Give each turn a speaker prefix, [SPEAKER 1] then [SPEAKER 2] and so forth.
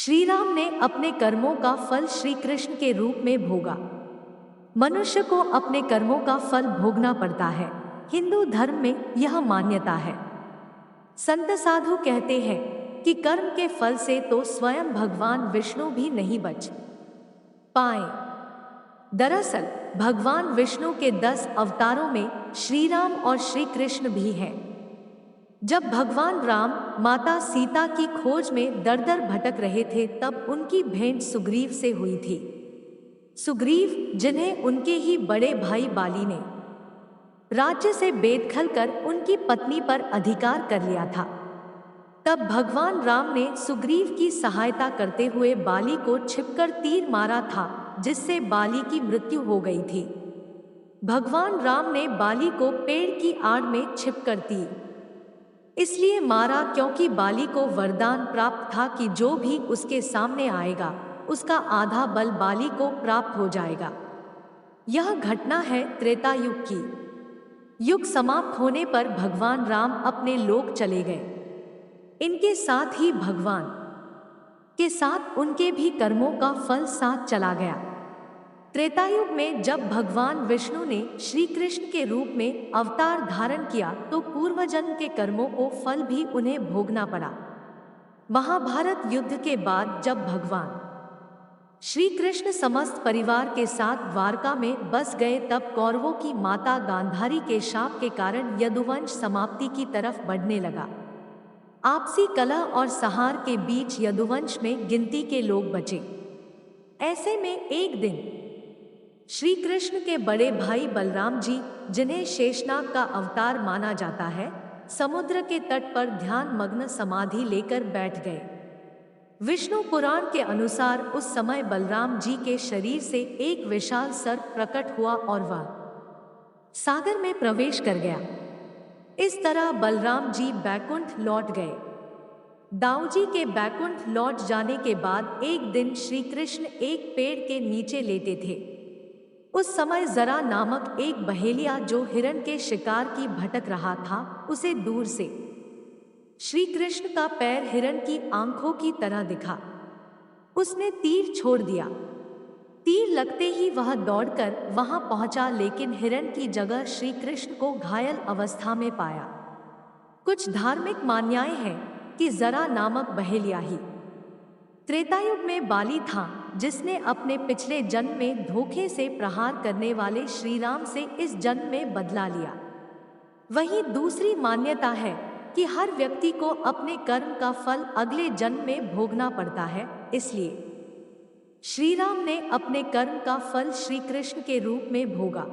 [SPEAKER 1] श्री राम ने अपने कर्मों का फल श्री कृष्ण के रूप में भोगा। मनुष्य को अपने कर्मों का फल भोगना पड़ता है। हिंदू धर्म में यह मान्यता है। संत साधु कहते हैं कि कर्म के फल से तो स्वयं भगवान विष्णु भी नहीं बच पाए। दरअसल भगवान विष्णु के 10 अवतारों में श्री राम और श्री कृष्ण भी हैं। जब भगवान राम माता सीता की खोज में दर-दर भटक रहे थे, तब उनकी भेंट सुग्रीव से हुई थी। सुग्रीव, जिन्हें उनके ही बड़े भाई बाली ने राज्य से बेदखल कर उनकी पत्नी पर अधिकार कर लिया था, तब भगवान राम ने सुग्रीव की सहायता करते हुए बाली को छिपकर तीर मारा था, जिससे बाली की मृत्यु हो गई थी। भगवान राम ने बाली को पेड़ की आड़ में छिपकर तीर इसलिए मारा क्योंकि बाली को वरदान प्राप्त था कि जो भी उसके सामने आएगा, उसका आधा बल बाली को प्राप्त हो जाएगा। यह घटना है त्रेता युग की। युग समाप्त होने पर भगवान राम अपने लोक चले गए। इनके साथ ही भगवान के साथ उनके भी कर्मों का फल साथ चला गया। त्रेतायुग में जब भगवान विष्णु ने श्री कृष्ण के रूप में अवतार धारण किया, तो पूर्वजन्म के कर्मों को फल भी उन्हें भोगना पड़ा। महाभारत युद्ध के बाद जब भगवान श्री कृष्ण समस्त परिवार के साथ द्वारका में बस गए, तब कौरवों की माता गांधारी के शाप के कारण यदुवंश समाप्ति की तरफ बढ़ने लगा। आपसी कलह और सहार के बीच यदुवंश में गिनती के लोग बचे। ऐसे में एक दिन श्री कृष्ण के बड़े भाई बलराम जी, जिन्हें शेषनाग का अवतार माना जाता है, समुद्र के तट पर ध्यान मग्न समाधि लेकर बैठ गए। विष्णु पुराण के अनुसार उस समय बलराम जी के शरीर से एक विशाल सर्प प्रकट हुआ और वह सागर में प्रवेश कर गया। इस तरह बलराम जी बैकुंठ लौट गए। दाऊजी के बैकुंठ लौट जाने के बाद एक दिन श्री कृष्ण एक पेड़ के नीचे लेटे थे। उस समय जरा नामक एक बहेलिया, जो हिरण के शिकार की भटक रहा था, उसे दूर से श्री कृष्ण का पैर हिरण की आंखों की तरह दिखा। उसने तीर छोड़ दिया। तीर लगते ही वह दौड़कर वहां पहुंचा, लेकिन हिरण की जगह श्री कृष्ण को घायल अवस्था में पाया। कुछ धार्मिक मान्यताएं हैं कि जरा नामक बहेलिया ही त्रेतायुग में बाली था, जिसने अपने पिछले जन्म में धोखे से प्रहार करने वाले श्री राम से इस जन्म में बदला लिया। वहीं दूसरी मान्यता है कि हर व्यक्ति को अपने कर्म का फल अगले जन्म में भोगना पड़ता है, इसलिए श्री राम ने अपने कर्म का फल श्री कृष्ण के रूप में भोगा।